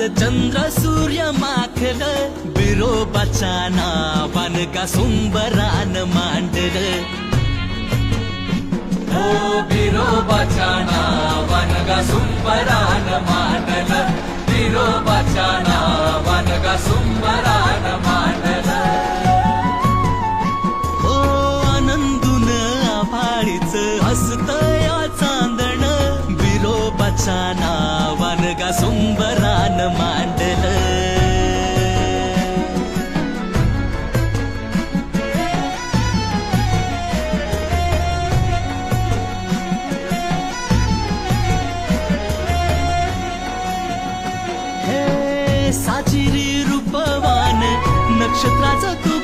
चंद्र सूर्य माखल बिरोबाच्या नावान का सुंबरान मांडल हो बिरोबाच्या नावान गा सुंबरान मांडल बिरोबाच्या नावान गा सुंबरान मांडल ओ आनंदून आभाळीच हसतय चांदण बिरोबाच्या नावान गा सुंबरान मांडल साचिरी रूपवान नक्षत्राचं तू